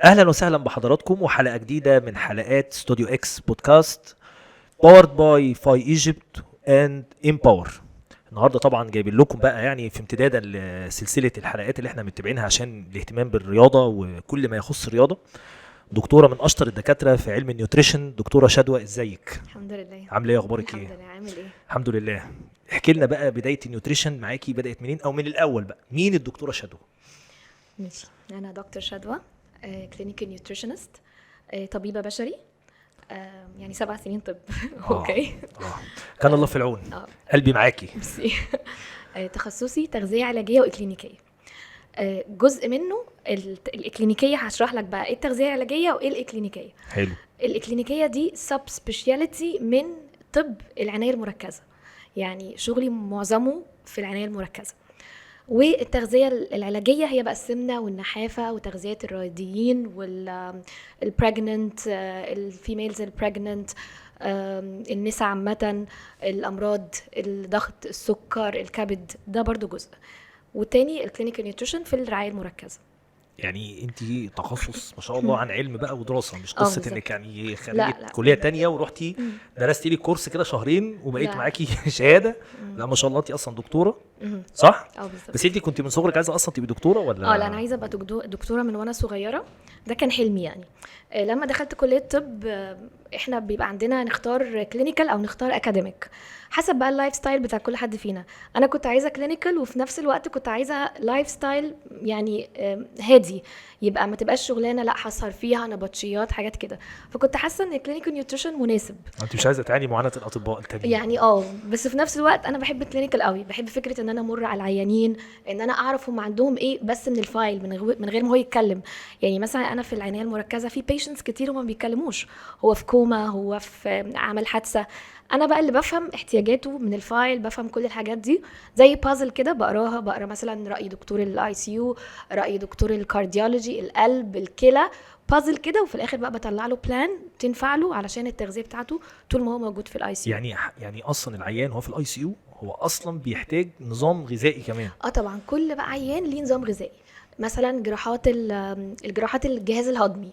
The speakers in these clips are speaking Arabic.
اهلا وسهلا بحضراتكم وحلقه جديده من حلقات ستوديو اكس بودكاست باورد باي فاي ايجيبت اند امباور. النهارده طبعا جايبين لكم بقى يعني في امتدادا لسلسله الحلقات اللي احنا متابعينها عشان الاهتمام بالرياضه وكل ما يخص الرياضه. دكتوره من اشطر الدكاتره في علم النيوتريشن، دكتوره شدوى، ازيك؟ الحمد لله. عامله ايه؟ اخبارك الحمد ايه؟ لله. عامل ايه؟ الحمد لله. احكي لنا بقى بدايه النيوتريشن معاكي بدات منين، او من الاول بقى مين الدكتوره شدوى؟ ماشي. انا دكتور شدوى، كلينيكال نيوتريشنست، طبيبه بشري. يعني 7 سنين طب. اوكي. اه كان الله في العون. اه قلبي معاكي. ميرسي. تخصصي تغذيه علاجيه واكلينيكيه. جزء منه الاكلينيكيه. هشرح لك بقى ايه التغذيه العلاجيه وايه الاكلينيكيه. حلو. الاكلينيكيه دي سب سبيشاليتي من طب العنايه المركزه، يعني شغلي معظمه في العنايه المركزه. والتغذية العلاجية هي بقى السمنة والنحافة وتغذية الرياضيين والبريجننت، الفيميلز البريجننت، النساء عامة، الأمراض، الضغط، السكر، الكبد، ده برضو جزء. والتاني الكلينيكال نيوتريشن في الرعاية المركزة. يعني انت تخصص ما شاء الله عن علم بقى ودراسه، مش اه قصه بالظبط. انك يعني خريجه لا لا. كليه تانية ورحتي مم. درستي لي كورس كده شهرين وبقيت لا. معاكي شهاده. مم. لا ما شاء الله انت اصلا دكتوره، مم. صح؟ اه بالظبط. بس انت كنت من صغرك عايزه اصلا تبقي دكتوره ولا؟ لا، انا عايزه ابقى دكتوره من وانا صغيره. ده كان حلمي يعني. لما دخلت كليه طب، احنا بيبقى عندنا نختار كلينيكال او نختار اكاديميك، حسب بقى اللايف ستايل بتاع كل حد فينا. انا كنت عايزه كلينيكال، وفي نفس الوقت كنت عايزه لايف ستايل يعني هادي، يبقى ما تبقاش شغلانه لا هسهر فيها نبطشيات حاجات كده. فكنت حاسه ان الكلينيكال نيوتريشن مناسب. انت مش عايزه تعاني معاناه الاطباء التانيين؟ يعني بس في نفس الوقت انا بحب الكلينيكال قوي، بحب فكره ان انا امر على العيانين، ان انا اعرف هم عندهم ايه بس من الفايل، من غير ما هو يتكلم. يعني مثلا انا في العنايه المركزه في بيشنتس كتير هم ما بيتكلموش، هو في كوما، هو في عمل حادثه. انا بقى اللي بفهم احتياجاته من الفايل، بفهم كل الحاجات دي زي بازل كده، بقرا مثلا راي دكتور الاي سي يو، راي دكتور الكارديولوجي، القلب، الكلى، بازل كده، وفي الاخر بقى بطلع له بلان تنفع له علشان التغذيه بتاعته طول ما هو موجود في الاي سي يو. يعني اصلا العيان هو في الاي سي يو هو اصلا بيحتاج نظام غذائي كمان؟ طبعا كل بقى عيان ليه نظام غذائي. مثلا الجراحات الجهاز الهضمي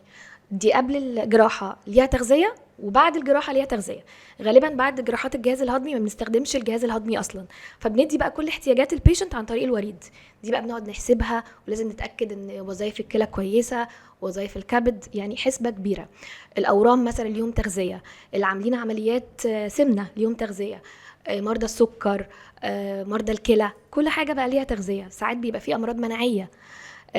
دي قبل الجراحة ليها تغذية، وبعد الجراحة ليها تغذية. غالبا بعد جراحات الجهاز الهضمي ما بنستخدمش الجهاز الهضمي أصلا، فبندي بقى كل احتياجات البيشنت عن طريق الوريد. دي بقى بنقعد نحسبها، ولازم نتأكد ان وظائف الكلى كويسة، وظائف الكبد، يعني حسبة كبيرة. الأورام مثلا ليهم تغذية، اللي عاملين عمليات سمنة ليهم تغذية، مرضى السكر، مرضى الكلى، كل حاجة بقى ليها تغذية. ساعات بيبقى في أمراض مناعية،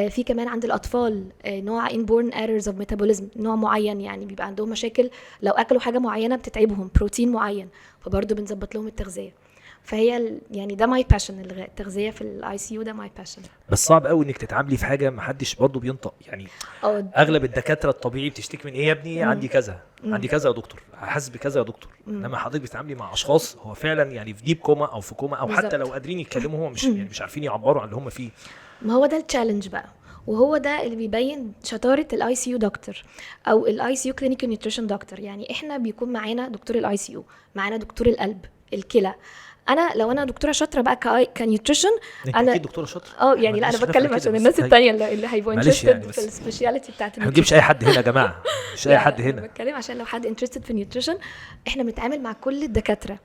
في كمان عند الأطفال نوع inborn errors of metabolism، نوع معين يعني بيبقى عندهم مشاكل لو أكلوا حاجة معينة بتتعبهم، بروتين معين، فبرضه بنظبط لهم التغذية. فهي يعني ده ماي باشن، التغذية في الاي سي يو ده ماي باشن. بس صعب قوي انك تتعاملي في حاجه محدش برضه بينطق يعني. اغلب الدكاتره الطبيعي بتشتكي من ايه؟ يا ابني عندي كذا، عندي كذا يا دكتور، هحاسب بكذا يا دكتور. انما حضرتك بتتعاملي مع اشخاص هو فعلا يعني في ديب كوما او في كوما، او حتى بالظبط. لو قادرين يتكلموا هو مش يعني مش عارفين يعبروا عن اللي هم فيه. ما هو ده التشالنج بقى، وهو ده اللي بيبين شطاره الاي سي يو دكتور او الاي سي يو كلينيكال نيوتريشن دكتور. يعني احنا بيكون معانا دكتور الاي سي يو، معانا دكتور القلب، الكلى. لو انا دكتوره شاطره بقى انت كنيوتريشن. انا اكيد دكتوره شاطره. يعني لا، انا مالناش خلاف بتكلم على كده، عشان بس الناس التانية اللي هيبقوا معلش يعني، انترستد في بس السبيشاليتي بتاعت احنا ما بنجيبش النيوتريشن. اي حد هنا يا جماعه، مش اي حد انا هنا. بتكلم عشان لو حد انترستد في النيوتريشن، احنا بنتعامل مع كل الدكاتره.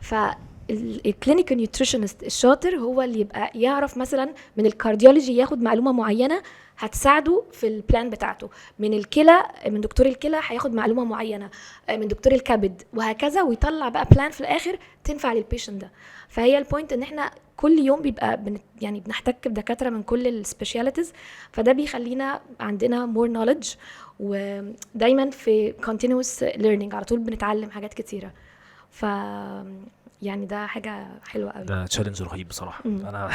فالكلينيكال نيوتريشنست الشاطر هو اللي يبقى يعرف مثلا من الكارديولوجي ياخد معلومه معينه هتساعده في البلان بتاعته، من الكلى، من دكتور الكلى هياخد معلومه معينه، من دكتور الكبد، وهكذا، ويطلع بقى بلان في الاخر تنفع للبيشنت ده. فهي البوينت ان احنا كل يوم بيبقى يعني بنحتك بدكاتره من كل السبيشاليتيز، فده بيخلينا عندنا more knowledge، ودايما في continuous learning، على طول بنتعلم حاجات كتيره. ف يعني ده حاجه حلوه قوي. ده تشالنج رهيب بصراحه. انا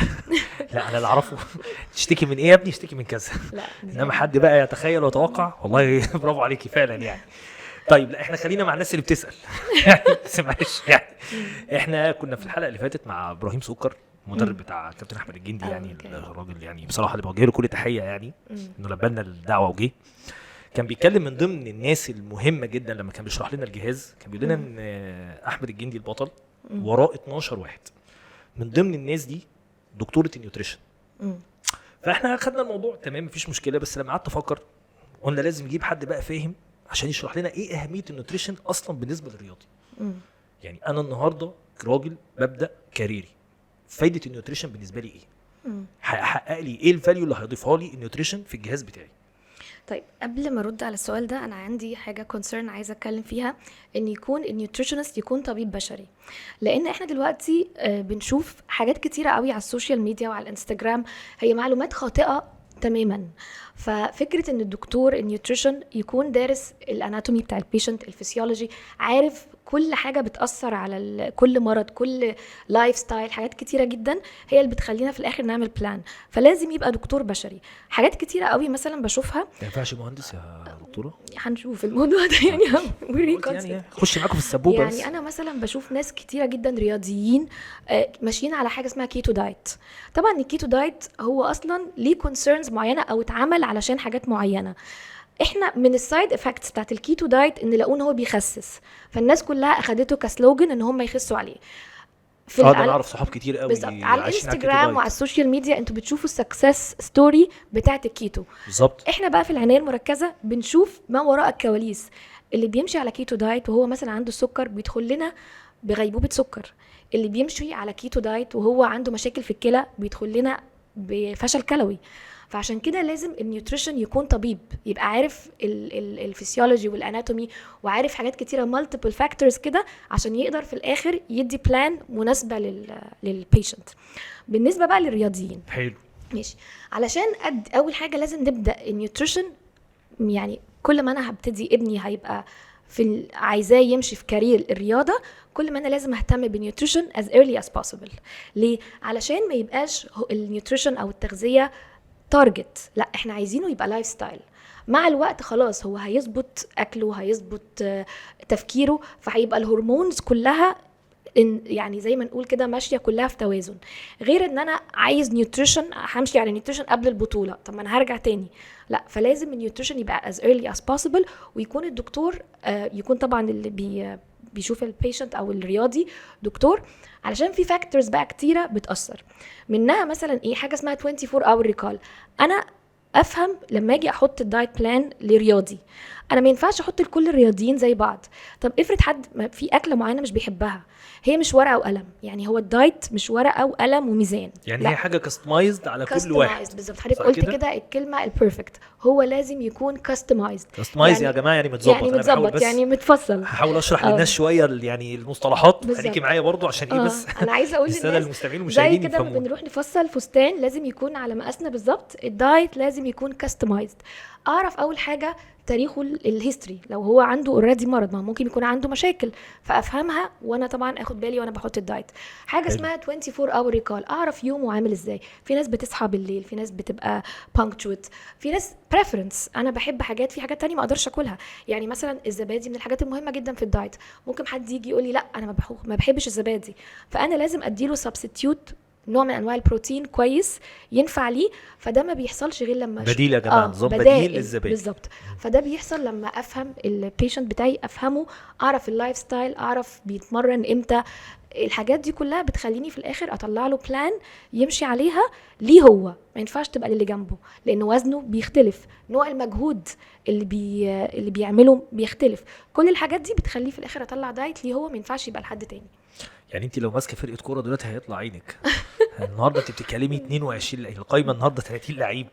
لا، انا اللي اعرفه تشتكي من ايه يا ابني؟ اشتكي من كذا. لا انما حد بقى يتخيل ويتوقع، والله برافو عليكي فعلا يعني. طيب لا، احنا خلينا مع الناس اللي بتسال يعني بس معلش يعني. احنا كنا في الحلقه اللي فاتت مع ابراهيم سكر، المدرب بتاع كابتن احمد الجندي، يعني أوكي. الراجل يعني بصراحه اللي بوجه له كل تحيه يعني، انه لبى الدعوه وجه. كان بيتكلم من ضمن الناس المهمه جدا لما كان بيشرح لنا الجهاز، كان بيقول لنا ان احمد الجندي البطل وراء 12 واحد، من ضمن الناس دي دكتوره النيوتريشن. فاحنا خدنا الموضوع تمام، مفيش مشكله. بس لما قعدت افكر قلنا لازم نجيب حد بقى فاهم عشان يشرح لنا ايه اهميه النيوتريشن اصلا بالنسبه للرياضي. يعني انا النهارده راجل ببدا كاريري، فايده النيوتريشن بالنسبه لي ايه؟ هيحقق لي ايه الفاليو اللي هيضيفها لي النيوتريشن في الجهاز بتاعي؟ طيب قبل ما ارد على السؤال ده انا عندي حاجه كونسيرن عايزه اتكلم فيها، ان يكون النيوتريشنست يكون طبيب بشري. لان احنا دلوقتي بنشوف حاجات كتيره قوي على السوشيال ميديا وعلى الانستجرام هي معلومات خاطئه تماما. ففكره ان الدكتور النيوتريشن يكون دارس الاناتومي بتاع البيشنت، الفسيولوجي، عارف كل حاجه بتاثر على كل مرض، كل لايف ستايل، حاجات كتيره جدا هي اللي بتخلينا في الاخر نعمل بلان. فلازم يبقى دكتور بشري. حاجات كتيره قوي مثلا بشوفها. ما ينفعش مهندس يا دكتوره؟ هنشوف الموضوع ده يعني يعني خش معاكم في السبوبه يعني بس. انا مثلا بشوف ناس كتيره جدا رياضيين ماشيين على حاجه اسمها كيتو دايت. طبعا الكيتو دايت هو اصلا ليه كونسيرنز معينه او اتعمل علشان حاجات معينه. احنا من السايد افكتس بتاعت الكيتو دايت ان لقوه ان هو بيخسس، فالناس كلها اخدته كسلوجن ان هم يخسوا عليه. ده انا اعرف صحاب كتير قوي بالظبط على الانستجرام وعلى السوشيال ميديا انتوا بتشوفوا السكسس ستوري بتاعت الكيتو. بالظبط. احنا بقى في العنايه المركزه بنشوف ما وراء الكواليس. اللي بيمشي على كيتو دايت وهو مثلا عنده السكر بيدخل لنا بغيبوبه سكر. اللي بيمشي على كيتو دايت وهو عنده مشاكل في الكلى بيدخل لنا بفشل كلوي. فعشان كده لازم النيوتريشن يكون طبيب، يبقى عارف الفسيولوجي والاناتومي وعارف حاجات كتيره مالتيبل فاكتورز كده عشان يقدر في الاخر يدي بلان مناسبه للبيشنت. بالنسبه بقى للرياضيين، حلو ماشي، علشان اول حاجه لازم نبدا النيوتريشن. يعني كل ما انا هبتدي ابني هيبقى عايزاه يمشي في كارير الرياضه، كل ما انا لازم اهتم بالنيوتريشن as early as possible. ليه؟ علشان ما يبقاش النيوتريشن او التغذيه تارجت، لا احنا عايزينه يبقى لايف ستايل. مع الوقت خلاص هو هيظبط اكله، هيظبط تفكيره، فهيبقى الهرمونز كلها يعني زي ما نقول كده ماشيه كلها في توازن. غير ان انا عايز نيوتريشن همشي على نيوتريشن قبل البطوله، طب ما انا هرجع تاني. لا، فلازم النيوتريشن يبقى as early as possible، ويكون الدكتور يكون طبعا اللي بيشوف البيشنت او الرياضي دكتور، علشان في فاكتورز بقى كتيره بتاثر. منها مثلا ايه؟ حاجه اسمها 24 اور ريكال. انا افهم لما اجي احط الدايت بلان لرياضي، انا ما ينفعش احط لكل الرياضيين زي بعض. طب افرض حد في اكله معينه مش بيحبها، هي مش ورقه وقلم، يعني هو الدايت مش ورقه وقلم وميزان، يعني هي حاجه كاستمايزد على كل واحد. بالظبط، حضرتك قلت كده الكلمه البيرفكت، هو لازم يكون كاستمايزد. كاستمايز يا جماعه يعني متظبط، يعني متظبط، يعني متفصل. هحاول اشرح للناس شويه يعني المصطلحات، خليكي معايا برضو عشان ايه بس. انا عايزه اقول للساده المستمعين والمشاهدين زي كده بنروح نفصل فستان لازم يكون على مقاسنا بالظبط، الدايت لازم يكون كاستمايزد. اعرف اول حاجه تاريخه الهيستوري، لو هو عنده اوريدي مرض، ما ممكن يكون عنده مشاكل، فافهمها وانا طبعا اخد بالي وانا بحط الدايت. حاجه اسمها 24 اور ريكال، اعرف يومه عامل ازاي. في ناس بتصحى بالليل، في ناس بتبقى بانكتويت، في ناس بريفرنس. انا بحب حاجات، في حاجات تانية ما اقدرش اكلها. يعني مثلا الزبادي من الحاجات المهمه جدا في الدايت. ممكن حد يجي يقول لي لا انا ما بحبش الزبادي، فانا لازم اديله سبستيوت، نوع من انواع البروتين كويس ينفع ليه. فده ما بيحصلش غير لما بديل يا جماعه، نظام بديل للزبادي بالظبط. فده بيحصل لما افهم البيشنت بتاعي، افهمه، اعرف اللايف ستايل، اعرف بيتمرن امتى. الحاجات دي كلها بتخليني في الاخر اطلع له بلان يمشي عليها ليه هو، ما ينفعش تبقى للي جنبه، لان وزنه بيختلف، نوع المجهود اللي بيعمله بيختلف. كل الحاجات دي بتخليه في الاخر اطلع دايت ليه هو، ما ينفعش يبقى لحد تاني. يعني انت لو ماسكه فرقه كوره دلوقتي هيطلع عينك. النهارده انت بتتكلمي 22 القايمه النهارده 30 لعيب،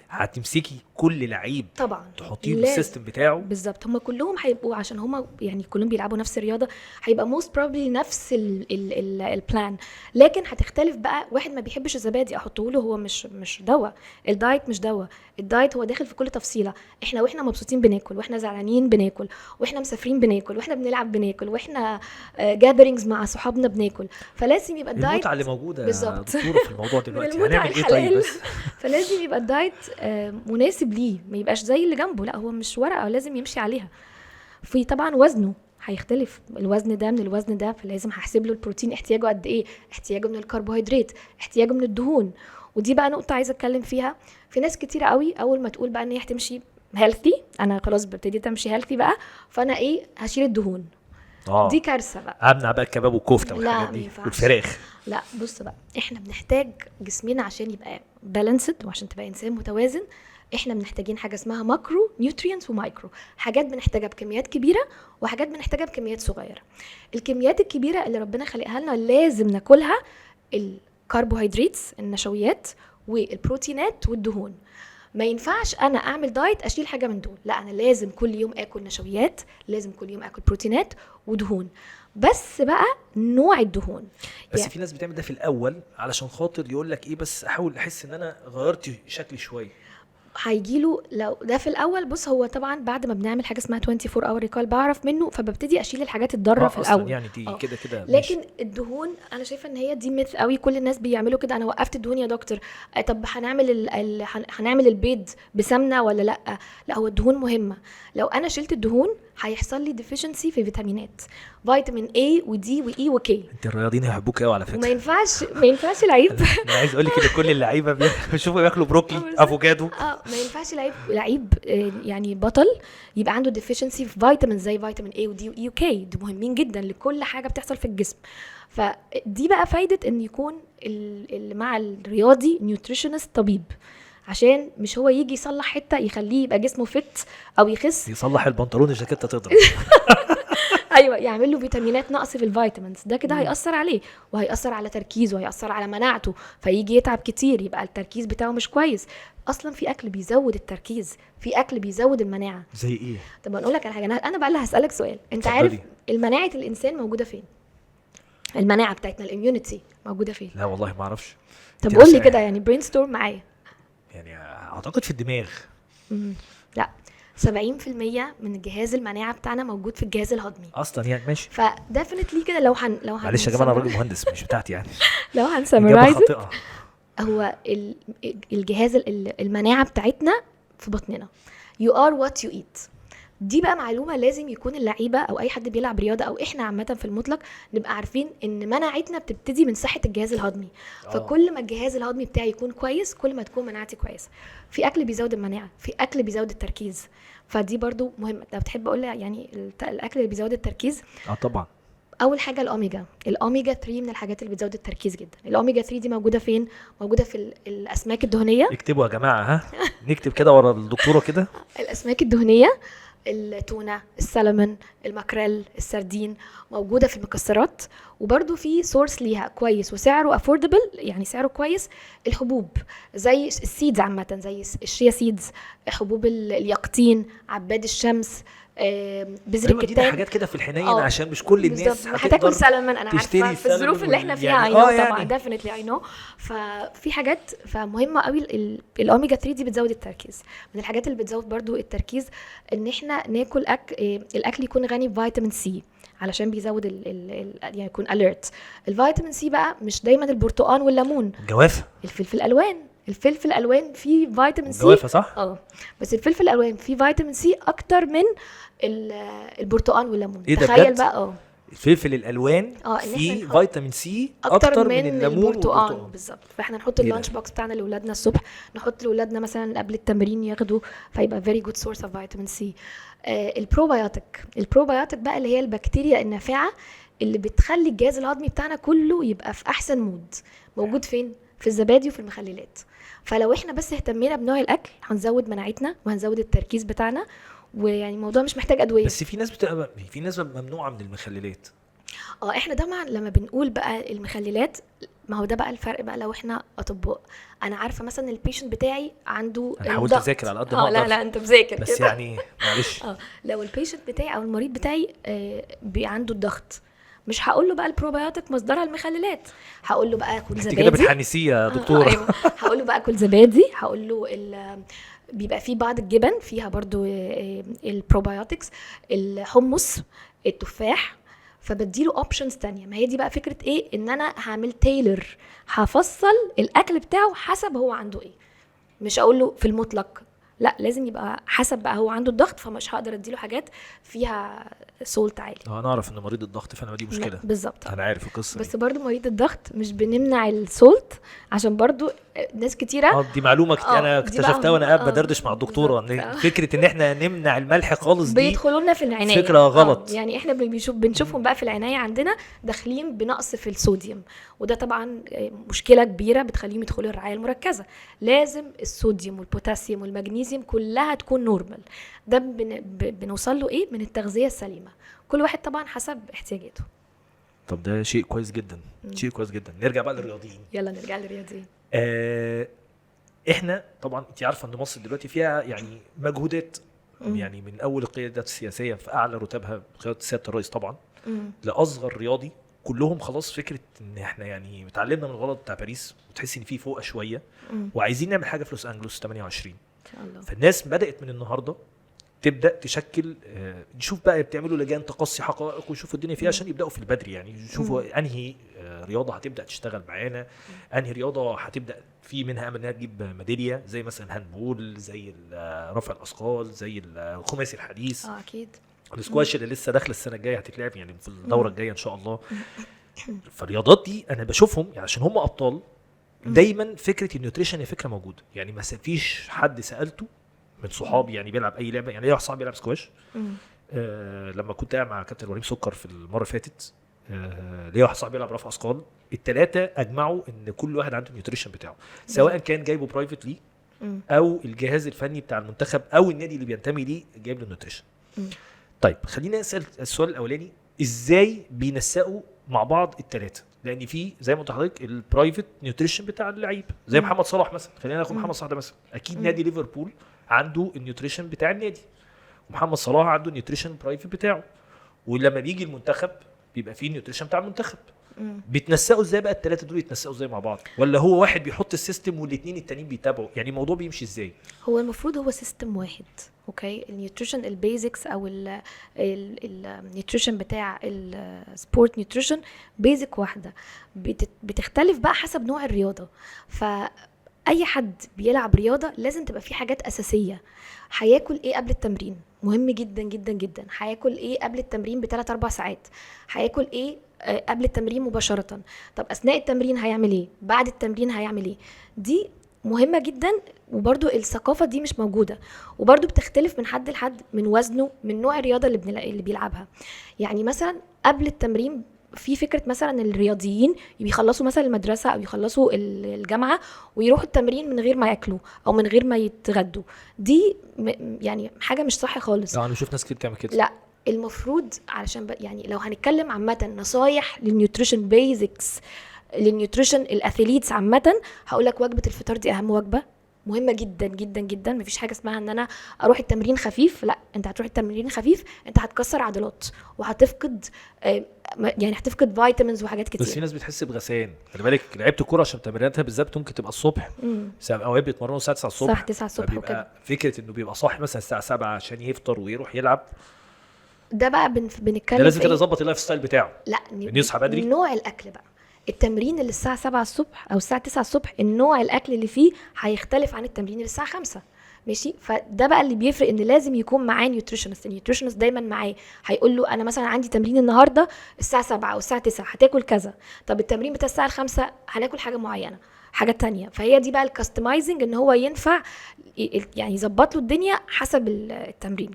هتمسكي كل لعيب طبعا تحطيه بالسيستم بتاعه بالظبط. هم كلهم هيبقوا، عشان هم يعني كلهم بيلعبوا نفس الرياضه، هيبقى موست بروبلي نفس البلان. لكن هتختلف بقى. واحد ما بيحبش الزبادي احطه له، هو مش دواء. الدايت مش دواء، الدايت هو داخل في كل تفصيله. واحنا مبسوطين بناكل، واحنا زعلانين بناكل، واحنا مسافرين بناكل، واحنا بنلعب بناكل، واحنا جاذرينجز مع صحابنا بناكل. فلازم يبقى الدايت المتعه اللي موجوده بالظبط في الموضوع دلوقتي. هنعمل ايه طيب بس؟ فلازم يبقى الدايت مناسب ليه، ما يبقاش زي اللي جنبه، لا هو مش ورقه لازم يمشي عليها. في طبعا وزنه هيختلف، الوزن ده من الوزن ده، فلازم هحسب له البروتين احتياجه قد ايه، احتياجه من الكربوهيدرات، احتياجه من الدهون. ودي بقى نقطه عايزه اتكلم فيها. في ناس كتيره قوي اول ما تقول بقى ان هي هتمشي هيلثي، انا خلاص ببتدي تمشي هيلثي بقى، فانا هشيل الدهون. دي كارثه بقى، امنع بقى الكباب والكفته والحاجات دي والفراخ. لا بص بقى، احنا بنحتاج جسمنا عشان يبقى بالانسد، وعشان تبقى انسان متوازن احنا بنحتاجين حاجه اسمها ماكرو نيوترينتس ومايكرو، حاجات بنحتاجها بكميات كبيره وحاجات بنحتاجها بكميات صغيره. الكميات الكبيره اللي ربنا خلقها لنا لازم ناكلها الكربوهيدرات النشويات والبروتينات والدهون. ما ينفعش انا اعمل دايت اشيل حاجه من دول، لا انا لازم كل يوم اكل نشويات، لازم كل يوم اكل بروتينات ودهون، بس بقى نوع الدهون. بس يعني في ناس بتعمل ده في الاول علشان خاطر يقول لك ايه، بس احاول احس ان انا غيرت شكلي شويه. هيجيله لو ده في الاول. بص هو طبعا بعد ما بنعمل حاجه اسمها 24 اور ريكال بعرف منه، فببتدي اشيل الحاجات الضاره في اصلا الاول. يعني دي آه. كده كده لكن الدهون انا شايفه ان هي دي ميث قوي، كل الناس بيعملوا كده. انا وقفت الدهون يا دكتور، طب هنعمل هنعمل البيض بسمنه ولا لا؟ لا، هو الدهون مهمه. لو انا شلت الدهون هيحصل لي ديفيشنسي في فيتامينات، فيتامين A ودي وE وكي. انت الرياضيين هيحبوك قوي على فكره. وما ينفعش العيب انا عايز اقول لك ان كل اللعيبه بيشوفوا بياكلوا بروكلي افوكادو. ما ينفعش لعيب يعني بطل يبقى عنده ديفيشنسي في فيتامين زي فيتامين A ودي وE وكي. دي مهمين جدا لكل حاجه بتحصل في الجسم. فدي بقى فايده ان يكون اللي مع الرياضي نيوتريشنست طبيب، عشان مش هو يجي يصلح حته يخليه يبقى جسمه فت او يخس. يصلح البنطلون الجاكيته تضرب. ايوه، يعمل له فيتامينات نقص في الفيتامينز، ده كده هيأثر عليه وهيأثر على تركيزه وهيأثر على مناعته، فيجي يتعب كتير، يبقى التركيز بتاعه مش كويس. اصلا في اكل بيزود التركيز، في اكل بيزود المناعه. زي ايه؟ طب اقول لك على حاجه، انا بقى اللي هسألك سؤال. انت اتفضلي. عارف المناعه الانسان موجوده فين؟ المناعه بتاعتنا الاميونيتي موجوده فين؟ لا والله ما اعرفش. طب انت قول لي بس- كده، يعني برين ستورم معايا. يعني اعتقد في الدماغ. لا، 70% من الجهاز المناعه بتاعنا موجود في الجهاز الهضمي. اصلا يعني ماشي. فديفنتلي كده لو معلش يا جماعه انا راجل مهندس مش بتاعتي يعني. لو اجابه هنسمرايز خاطئه. هو الجهاز المناعة بتاعتنا في بطننا. you are what you eat. دي بقى معلومة لازم يكون اللعيبة أو أي حد بيلعب رياضة أو إحنا عامة في المطلق نبقى عارفين إن مناعتنا بتبتدي من صحة الجهاز الهضمي. فكل ما الجهاز الهضمي بتاعي يكون كويس كل ما تكون مناعتي كويسة. في أكل بيزود المناعة، في أكل بيزود التركيز، فدي برضو مهمة. لو بتحب أقول يعني الأكل اللي بيزود التركيز، طبعا. اول حاجه الاوميجا 3 من الحاجات اللي بتزود التركيز جدا. الاوميجا 3 دي موجوده فين؟ موجوده في الاسماك الدهنيه. اكتبوا يا جماعه، ها نكتب كده ورا الدكتوره كده. الاسماك الدهنيه، التونه، السلمون، الماكريل، السردين، موجوده في المكسرات. وبرده في سورس ليها كويس وسعره افوردبل، يعني سعره كويس، الحبوب زي السيدز عامه، زي الشيا سيدز، حبوب اليقطين، عباد الشمس، بذر أيوة، دي الكتان. حاجات كده في الحنين عشان مش كل الناس هتاكل سلمون. انا عارفه في الظروف اللي احنا فيها يعني طبعا ديفينتلي اي نو. ففي حاجات فمهمه قوي. الاوميجا 3 دي بتزود التركيز. من الحاجات اللي بتزود برضو التركيز ان احنا ناكل الاكل يكون غني بفيتامين سي، علشان بيزود يعني يكون اليرت. الفيتامين سي بقى مش دايما البرتقال والليمون، جوافه، الفلفل الالوان. الفلفل الالوان فيه فيتامين سي. جوافه صح. بس الفلفل الالوان فيه فيتامين سي اكتر من البرتقال والليمون. إيه ده تخيل بجد؟ بقى الفلفل الالوان فيه فيتامين سي اكتر من الليمون والبرتقال بالظبط. فاحنا نحط اللانش بوكس بتاعنا لاولادنا الصبح، نحط لاولادنا مثلا قبل التمرين ياخدوا، فيبقى فيري جود سورس اوف فيتامين سي. البروبايوتيك بقى اللي هي البكتيريا النافعه اللي بتخلي الجهاز الهضمي بتاعنا كله يبقى في احسن مود. موجود فين؟ في الزبادي وفي المخللات. فلو احنا بس اهتمينا بنوع الاكل هنزود مناعتنا وهنزود التركيز بتاعنا، ويعني الموضوع مش محتاج ادويه. بس في ناس ممنوعه من المخللات. احنا طبعا لما بنقول بقى المخللات، ما هو ده بقى الفرق بقى. لو احنا اطباء، انا عارفه مثلا البيشنت بتاعي عنده انا حاولت اذاكر على قد ما اقدر. لا انت مذاكر بس كده. يعني معلش. لو البيشنت بتاعي او المريض بتاعي عنده الضغط، مش هقول له بقى البروبايوتيك مصدرها المخللات، هقول له بقى كل زبادي. انت كده بتحنسيه يا دكتوره. ايوه، هقول له بقى كل زبادي، هقول له بيبقى فيه بعض الجبن فيها برضو البروبايوتكس، الحمص، التفاح. فبديله اوبشنز تانية. ما هي دي بقى فكرة ايه، ان انا هعمل تايلر، هفصل الاكل بتاعه حسب هو عنده ايه. مش اقول له في المطلق لا لازم يبقى حسب بقى هو عنده الضغط، فمش هقدر اديله حاجات فيها سولت عالي. انا اعرف ان مريض الضغط فانا دي مشكله. بالظبط. انا عارف القصه بس دي. برضو مريض الضغط مش بنمنع السولت، عشان برضو ناس كتيره دي معلومه انا دي اكتشفتها بقى وانا قاعد بدردش مع الدكتوره بالظبط. ان فكره ان احنا نمنع الملح خالص دي بيدخلوا لنا في العنايه فكرة غلط. يعني احنا بنشوفهم بقى في العنايه عندنا داخلين بنقص في الصوديوم، وده طبعا مشكله كبيره بتخليهم يدخلوا الرعايه المركزه. لازم الصوديوم والبوتاسيوم والمغنيسيوم كلها تكون نورمال. ده بنوصل له ايه؟ من التغذيه السليمه، كل واحد طبعا حسب احتياجاته. طب ده شيء كويس جدا. شيء كويس جدا. نرجع بقى للرياضيين. يلا نرجع للرياضيين. احنا طبعا انت عارفه ان مصر دلوقتي فيها يعني مجهودات، يعني من اول القيادات السياسيه في اعلى رتبها قياده سياده الرئيس طبعا لاصغر رياضي، كلهم خلاص فكره ان احنا يعني اتعلمنا من الغلط بتاع باريس وتحس ان في فوق شويه وعايزين نعمل حاجه في لوس انجلوس 28 ان شاء الله. فالناس بدات من النهارده تبدا تشكل، نشوف بقى بتعملوا لجان تقصي حقائق ويشوفوا الدنيا فيها عشان يبداوا في البدري، يعني يشوفوا انهي رياضه هتبدا تشتغل معانا، انهي رياضه هتبدا في منها امل انها تجيب ميداليه، زي مثلا هاندبول، زي رفع الاثقال، زي الخماسي الحديث، اكيد السكواش اللي لسه داخله السنه الجايه هتتلعب يعني في الدوره الجايه ان شاء الله. فالرياضات دي انا بشوفهم يعني عشان هم ابطال دايما فكره النيوتريشن هي فكره موجوده، يعني ما فيش حد سالته من صحابي يعني بيلعب اي لعبه، يعني ليا واحد صاحبي بيلعب سكواش لما كنت قاعد مع كابتن ابراهيم سكر في المره اللي فاتت، ليا واحد صاحبي بيلعب رفع اثقال، الثلاثه اجمعوا ان كل واحد عنده النيوتريشن بتاعه، سواء كان جايبه برايفت ليه او الجهاز الفني بتاع المنتخب او النادي اللي بينتمي ليه جايب له النيوتريشن. طيب خلينا نسال السؤال الاولاني، ازاي بينسقوا مع بعض الثلاثه؟ لان في زي ما قلت لحضرتك البرايفت نيوتريشن بتاع اللعيب، زي محمد صلاح مثلا، خلينا ناخد محمد صلاح ده مثلا، اكيد نادي ليفربول عنده النيوتريشن بتاع النادي، ومحمد صلاح عنده النيوتريشن برايفت بتاعه، ولما بيجي المنتخب بيبقى فيه النيوتريشن بتاع المنتخب. بيتنسقوا ازاي بقى الثلاثه دول؟ يتنسقوا ازاي مع بعض؟ ولا هو واحد بيحط السيستم والاثنين التانيين بيتابعوا؟ يعني الموضوع بيمشي ازاي؟ هو المفروض هو سيستم واحد. اوكي، النيوتريشن البيزكس او النيوتريشن بتاع السبورت نيوتريشن بيزك واحده، بتختلف بقى حسب نوع الرياضه. فاي حد بيلعب رياضه لازم تبقى فيه حاجات اساسيه. هياكل ايه قبل التمرين؟ مهم جدا جدا جدا. هياكل ايه قبل التمرين ب3-4 ساعات؟ هياكل ايه قبل التمرين مباشره؟ طب اثناء التمرين هيعمل ايه؟ بعد التمرين هيعمل ايه؟ دي مهمة جدا. وبرضو الثقافة دي مش موجودة، وبرضو بتختلف من حد لحد، من وزنه، من نوع الرياضة اللي بيلعبها. يعني مثلا قبل التمرين في فكرة مثلا الرياضيين بيخلصوا مثلا المدرسة او يخلصوا الجامعة ويروحوا التمرين من غير ما ياكلوا او من غير ما يتغدوا. دي يعني حاجة مش صح خالص. انا بشوف ناس كتير بتعمل كده. لا، المفروض علشان يعني لو هنتكلم عامة نصايح للنيوتريشن بيزكس للنيوتريشن الاثليتس عامه، هقول لك وجبه الفطار دي اهم وجبه، مهمه جدا جدا جدا. مفيش حاجه اسمها ان انا اروح التمرين خفيف، لا، انت هتروح التمرين خفيف انت هتكسر عضلات وهتفقد يعني هتفقد فيتامينز وحاجات كتير. بس في ناس بتحس بغثيان، خلي بالك لعيبه الكوره عشان تمريناتها بالذات ممكن تبقى الصبح، اوقات بيتمرنوا الساعه 9 الصبح، صح 9 الصبح وكده. فكره انه بيبقى صاحي مثلا الساعه 7 عشان يفطر ويروح يلعب، ده بقى بنتكلم ده لازم كده يظبط اللايف ستايل بتاعه. لا، يصحى بدري، نوع الاكل بقى. التمرين اللي الساعة 7 الصبح أو الساعة 9 الصبح، النوع الأكل اللي فيه هيختلف عن التمرين اللي الساعة 5. ماشي؟ فده بقى اللي بيفرق، إن لازم يكون معاه نيوتريشنست. النيوتريشنست دايما معاه هيقول له أنا مثلا عندي تمرين النهاردة الساعة 7 أو الساعة 9 هتاكل كذا، طب التمرين بتاع الساعة 5 هناكل حاجة معينة، حاجة تانية. فهي دي بقى الكاستمايزنج، إن هو ينفع يعني يظبط له الدنيا حسب التمرين.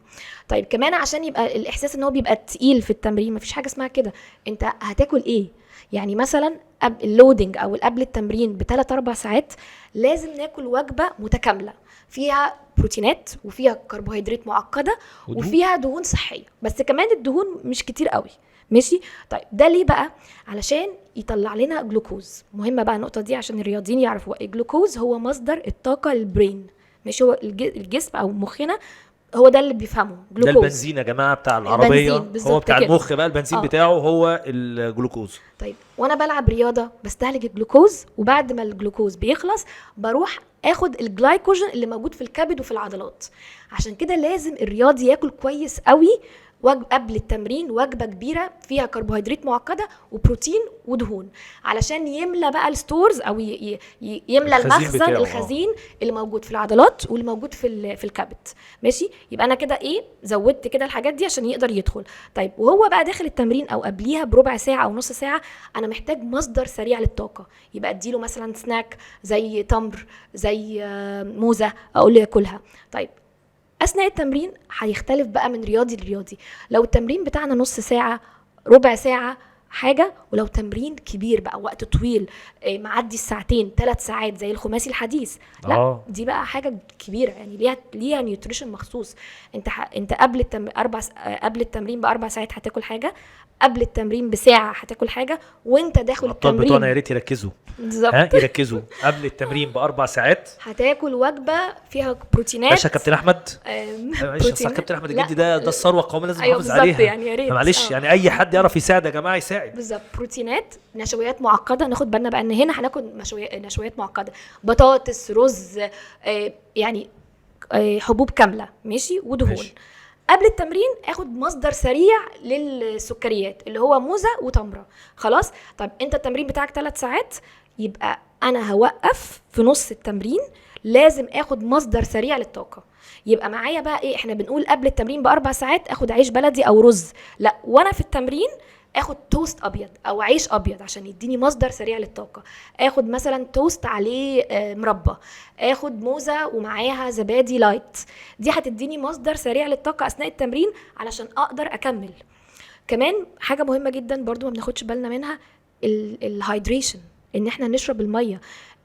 طيب كمان عشان يبقى الإحساس إن هو بيبقى تقيل في التمرين، مفيش حاجة اسمها كده. أنت هتاكل إيه؟ يعني مثلا اللودنج او قبل التمرين ب3-4 ساعات لازم ناكل وجبه متكامله فيها بروتينات وفيها كربوهيدرات معقده وفيها دهون صحيه، بس كمان الدهون مش كتير قوي. ماشي؟ طيب ده ليه بقى؟ علشان يطلع لنا جلوكوز. مهمه بقى النقطه دي عشان الرياضيين يعرفوا. الجلوكوز هو مصدر الطاقه للبرين. ماشي؟ هو الجسم او مخنا هو ده اللي بيفهمه جلوكوز. ده البنزين يا جماعه بتاع العربيه، هو بتاع كده. المخ بقى البنزين بتاعه هو الجلوكوز. طيب وانا بلعب رياضه بستهلك الجلوكوز، وبعد ما الجلوكوز بيخلص بروح اخد الجلايكوجين اللي موجود في الكبد وفي العضلات. عشان كده لازم الرياضي ياكل كويس قوي قبل التمرين وجبه كبيره فيها كربوهيدرات معقده وبروتين ودهون، علشان يملى بقى الستورز او يملى الخزين المخزن بتاعه. الخزين اللي موجود في العضلات واللي موجود في الكبد. ماشي، يبقى انا كده ايه، زودت كده الحاجات دي عشان يقدر يدخل. طيب وهو بقى داخل التمرين او قبليها بربع ساعه او نص ساعه، انا محتاج مصدر سريع للطاقه، يبقى اديله مثلا سناك زي تمر، زي موزه، اقول له ياكلها. طيب اثناء التمرين هيختلف بقى من رياضي لرياضي. لو التمرين بتاعنا نص ساعه، ربع ساعه، حاجه. ولو تمرين كبير بقى وقت طويل، معدي الساعتين 3 ساعات زي الخماسي الحديث، لا دي بقى حاجه كبيره، يعني ليها نيوتريشن مخصوص. انت قبل التمرين ب4 ساعات هتاكل حاجه، قبل التمرين بساعه هتاكل حاجه، وانت داخل الابطال التمرين بتوعنا يا ريت يركزوا، بالظبط يركزوا قبل التمرين ب4 ساعات. هتاكل وجبه فيها بروتينات. ماشي يا كابتن احمد، معلش بروتين. اصل كابتن احمد لا، الجدي ده الثروه القوميه، لازم أيوة نحافظ بالظبط، عليها. يعني يا ريت. معلش يعني اي حد يعرف يساعد يا جماعه يساعد. بالظبط، بروتينات، نشويات معقده. ناخد بالنا بقى ان هنا هناكل نشويات معقده، بطاطس، رز، يعني حبوب كامله، ماشي، ودهون. ماشي. قبل التمرين اخد مصدر سريع للسكريات اللي هو موزه وتمره. خلاص. طب انت التمرين بتاعك 3 ساعات، يبقى انا هوقف في نص التمرين، لازم اخد مصدر سريع للطاقه. يبقى معايا بقى ايه، احنا بنقول قبل التمرين ب4 ساعات اخد عيش بلدي او رز، لا، وانا في التمرين اخد توست ابيض او عيش ابيض عشان يديني مصدر سريع للطاقه. اخد مثلا توست عليه مربى، اخد موزه ومعاها زبادي لايت، دي هتديني مصدر سريع للطاقه اثناء التمرين علشان اقدر اكمل. كمان حاجه مهمه جدا برضو ما بناخدش بالنا منها، الهايدريشن، ان احنا نشرب الميه.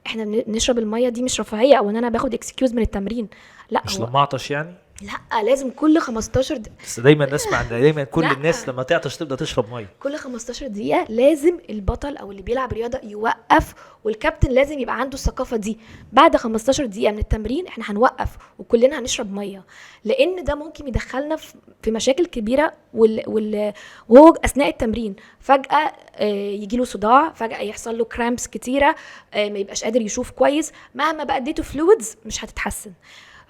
احنا نشرب الميه دي مش رفاهيه او ان انا باخد اكسكيوز من التمرين، لا، مش هو لما اعطش يعني، لا، لازم كل 15 دقيقه، بس دايما نسمع ان دايما كل لا. الناس لما تعطش تبدا تشرب ميه. كل 15 دقيقة لازم البطل أو اللي بيلعب رياضة يوقف، والكابتن لازم يبقى عنده الثقافة دي. بعد 15 دقيقة من التمرين احنا هنوقف وكلنا هنشرب مية، لأن ده ممكن يدخلنا في مشاكل كبيرة. وهو أثناء التمرين فجأة يجيله صداع، فجأة يحصل له كرامبس كتيرة، ما يبقاش قادر يشوف كويس، مهما بقى اديته فلويدز مش هتتحسن.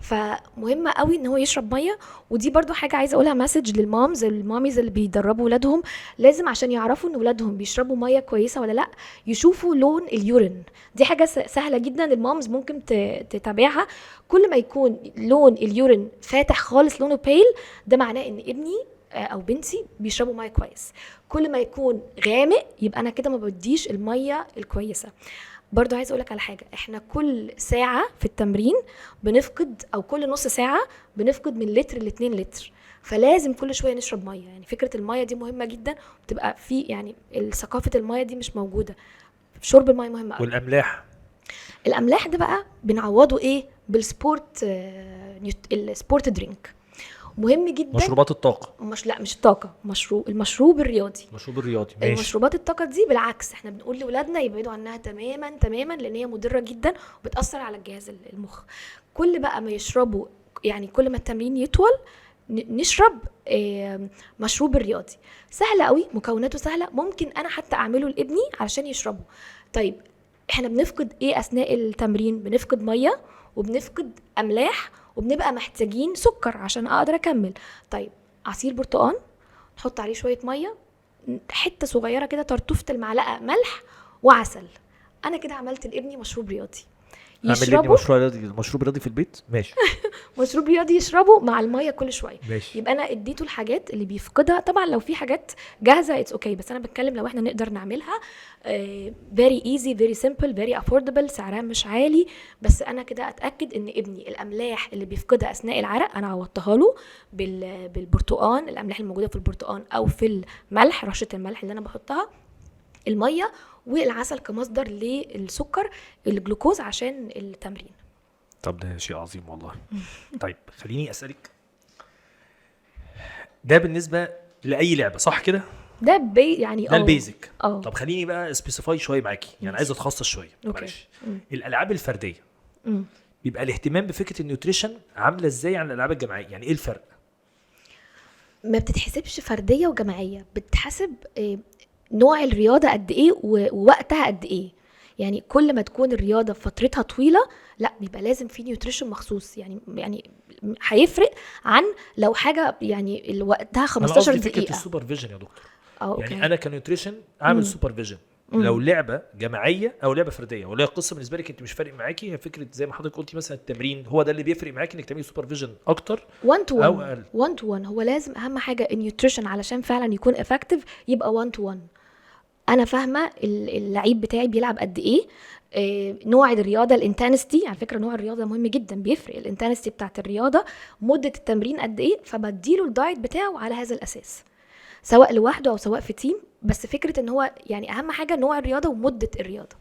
فمهمه قوي ان هو يشرب ميه. ودي برضو حاجه عايزه اقولها مسج الماميز اللي بيدربوا ولادهم، لازم عشان يعرفوا ان ولادهم بيشربوا ميه كويسه ولا لا، يشوفوا لون اليورين. دي حاجه سهله جدا، المامز ممكن تتابعها. كل ما يكون لون اليورين فاتح خالص، لونه بيل، ده معناه ان ابني او بنتي بيشربوا ميه كويس. كل ما يكون غامق يبقى انا كده ما بديش الميه الكويسه. برضو عايز اقولك على حاجه، احنا كل ساعه في التمرين بنفقد، او كل نص ساعه بنفقد من لتر ل2 لتر، فلازم كل شويه نشرب ميه. يعني فكره الميه دي مهمه جدا، وبتبقى في يعني ثقافه الميه دي مش موجوده. شرب الميه مهم قوي. والاملاح، الاملاح ده بقى بنعوضه ايه؟ بالسبورت، السبورت درينك مهم جدا. مشروبات الطاقه، لا مش الطاقه، المشروب الرياضي. المشروب الرياضي، ماشي. المشروبات الطاقه دي بالعكس احنا بنقول لاولادنا يبعدوا عنها تماما تماما، لان هي مضره جدا وبتاثر على الجهاز المخ. كل بقى ما يشربوا، يعني كل ما التمرين يطول نشرب مشروب الرياضي. سهل قوي، مكوناته سهله، ممكن انا حتى اعمله لابني علشان يشربه. طيب احنا بنفقد ايه اثناء التمرين؟ بنفقد ميه، وبنفقد املاح، وبنبقى محتاجين سكر عشان اقدر اكمل. طيب عصير برتقال، نحط عليه شويه ميه، حته صغيره كده، طرطوفه المعلقه ملح وعسل، انا كده عملت لابني مشروب رياضي يشربه. مشروب رياضي في البيت، ماشي. مشروب رياضي يشربه مع الميه كل شويه، ماشي. يبقى انا اديته الحاجات اللي بيفقدها. طبعا لو في حاجات جاهزه اتس اوكي، بس انا بتكلم لو احنا نقدر نعملها very easy very simple very affordable، سعرها مش عالي، بس انا كده اتاكد ان ابني الاملاح اللي بيفقدها اثناء العرق انا عوضتها له بالبرتقال، الاملاح الموجوده في البرتقال او في الملح، رشه الملح اللي انا بحطها، الميه والعسل كمصدر للسكر الجلوكوز عشان التمرين. طب ده شيء عظيم والله. طيب خليني اسالك، ده بالنسبه لاي لعبه صح كده؟ ده يعني ده البيزك. اه طب خليني بقى سبيسيفاي شويه معاكي، يعني عايز اتخصص شويه، معلش. الالعاب الفرديه بيبقى الاهتمام بفكره النيوتريشن عامله ازاي عن الالعاب الجماعيه؟ يعني ايه الفرق؟ ما بتتحسبش فرديه وجماعيه، بتحسب نوع الرياضه قد ايه ووقتها قد ايه. يعني كل ما تكون الرياضه فترتها طويله لا بيبقى لازم في نيوتريشن مخصوص، يعني هيفرق عن لو حاجه يعني وقتها انا 15 قصدي فكره دقيقه. السوبرفيجن يا دكتور. اوكي. يعني انا كنيوتريشن عامل مم. سوبرفيجن مم. لو لعبه جماعيه او لعبه فرديه، ولا القصه بالنسبه لك انت مش فارق معاكي، هي فكره زي ما حضرتك قلتي مثلا التمرين هو ده اللي بيفرق معاكي انك تعملي سوبرفيجن اكتر 1 تو او 1 اقل. 1 تو 1 هو لازم اهم حاجه النيوتريشن علشان فعلا يكون افكتيف يبقى 1 تو 1. انا فاهمه اللعيب بتاعي بيلعب قد ايه، نوع الرياضه، الانتنستي، على فكره نوع الرياضه مهم جدا بيفرق، الانتنستي بتاعت الرياضه، مده التمرين قد ايه، فبديله الدايت بتاعه على هذا الاساس سواء لوحده او سواء في تيم. بس فكره ان هو يعني اهم حاجه نوع الرياضه ومده الرياضه.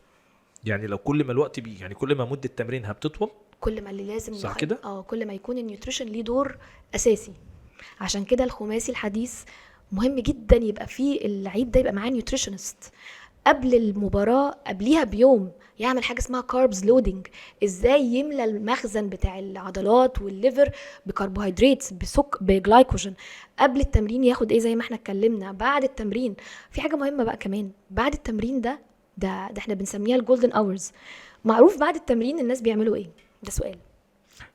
يعني لو كل ما الوقت يعني كل ما مده تمرينها بتطول كل ما اللي لازم صح كده؟ كل ما يكون النيوتريشن ليه دور اساسي. عشان كده الخماسي الحديث مهم جدا يبقى فيه اللعيب ده يبقى معاه نيوتريشنست قبل المباراة، قبليها بيوم يعمل حاجة اسمها كاربز لودنج، ازاي يملى المخزن بتاع العضلات والليفر بكربوهيدرات بجلايكوجين. قبل التمرين ياخد ايه زي ما احنا اتكلمنا. بعد التمرين في حاجة مهمة بقى كمان بعد التمرين ده احنا بنسميها الجولدن اورز. معروف بعد التمرين الناس بيعملوا ايه؟ ده سؤال.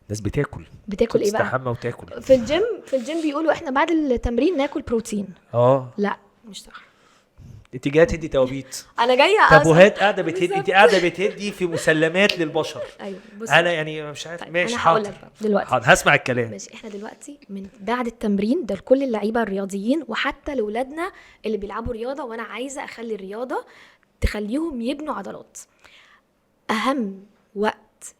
الناس بتاكل ايه بقى؟ تستحمى وتاكل. في الجيم بيقولوا احنا بعد التمرين ناكل بروتين. لا مش صح. انت جايه تدي توابيت انا جايه تابوهات قاعده بتهدي، انت قاعده بتهدي في مسلمات للبشر. ايوه بص انا يعني مش عارف. طيب ماشي انا هقول حاضر لك بقى دلوقتي. حاضر هسمع الكلام. ماشي احنا دلوقتي من بعد التمرين ده لكل اللعيبه الرياضيين وحتى لاولادنا اللي بيلعبوا رياضه، وانا عايزه اخلي الرياضه تخليهم يبنوا عضلات. اهم وقت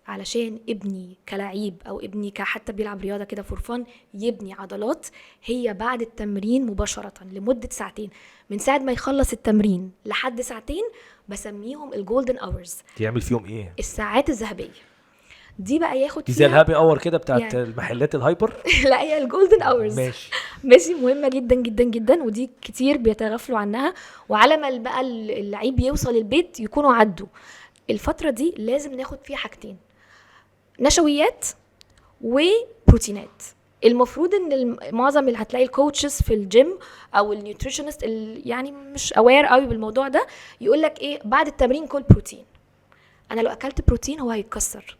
علشان ابني كلاعب او ابني كحتى بيلعب رياضه كده فور فن يبني عضلات هي بعد التمرين مباشره لمده ساعتين. من ساعه ما يخلص التمرين لحد ساعتين بسميهم الجولدن اورز. يعمل فيهم ايه؟ الساعات الذهبيه دي بقى ياخد دي فيها زي الهابي اور كده بتاعت يعني المحلات الهايبر. لا هي الجولدن اورز. ماشي ماشي مهمه جدا جدا جدا، ودي كتير بيتغافلوا عنها، وعلى ما بقى اللعيب يوصل البيت يكونوا عدوا. الفتره دي لازم ناخد فيها حاجتين، نشويات وبروتينات. المفروض ان معظم اللي هتلاقي الكوتشز في الجيم او النيوتريشنست يعني مش اوير قوي بالموضوع ده يقول لك ايه بعد التمرين كل بروتين. انا لو اكلت بروتين هو هيتكسر.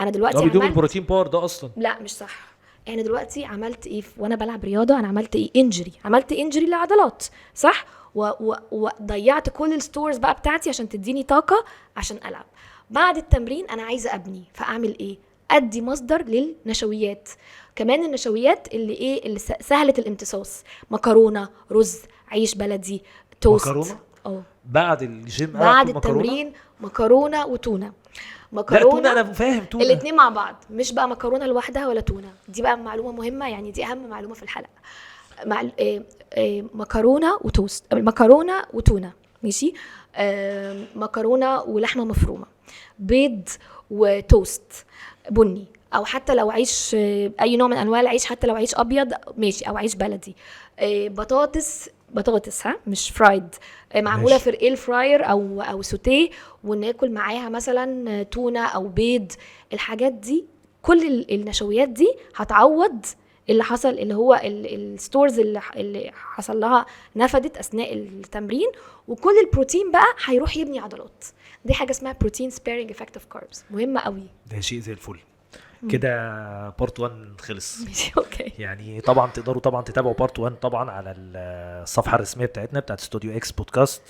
انا دلوقتي بدون عملت البروتين باور ده اصلا لا مش صح. يعني دلوقتي عملت ايه وانا بلعب رياضه؟ انا عملت ايه؟ عملت انجري للعضلات صح، وضيعت كل الستورز بقى بتاعتي عشان تديني طاقه عشان العب. بعد التمرين انا عايزه ابني، فاعمل ايه؟ ادي مصدر للنشويات. كمان النشويات اللي ايه اللي سهله الامتصاص، مكرونه، رز، عيش بلدي، توست. مكرونه اه بعد الجيم بعد آكل مكرونة؟ التمرين مكرونه وتونه. لا تونه انا فاهم تونه الاتنين مع بعض، مش بقى مكرونه لوحدها ولا تونه. دي بقى معلومه مهمه، يعني دي اهم معلومه في الحلقه. مكرونه وتوست، مكرونه وتونه ماشي، مكرونه ولحمه مفرومه، بيض وتوست بني، او حتى لو عيش اي نوع من انواع العيش، حتى لو عيش ابيض ماشي او عيش بلدي، بطاطس ها مش فرايد، معموله ماشي. في الاير فراير او سوتيه، وناكل معاها مثلا تونه او بيض. الحاجات دي كل النشويات دي هتعوض اللي حصل، اللي هو الستورز اللي حصل لها نفدت اثناء التمرين، وكل البروتين بقى هيروح يبني عضلات. دي حاجه اسمها بروتين سبيرنج افكتيف كاربس، مهمه قوي. ده شيء زي الفل كده. بارت 1 خلص. ماشي اوكي. يعني طبعا تقدروا طبعا تتابعوا بارت 1 طبعا على الصفحه الرسميه بتاعتنا بتاعت استوديو اكس بودكاست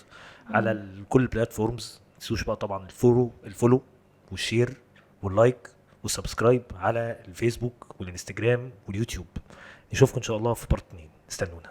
على كل البلاتفورمز. ما تنسوش بقى طبعا الفولو والشير واللايك والسبسكرايب على الفيسبوك والانستجرام واليوتيوب. نشوفكم ان شاء الله في بارت 2، استنونا.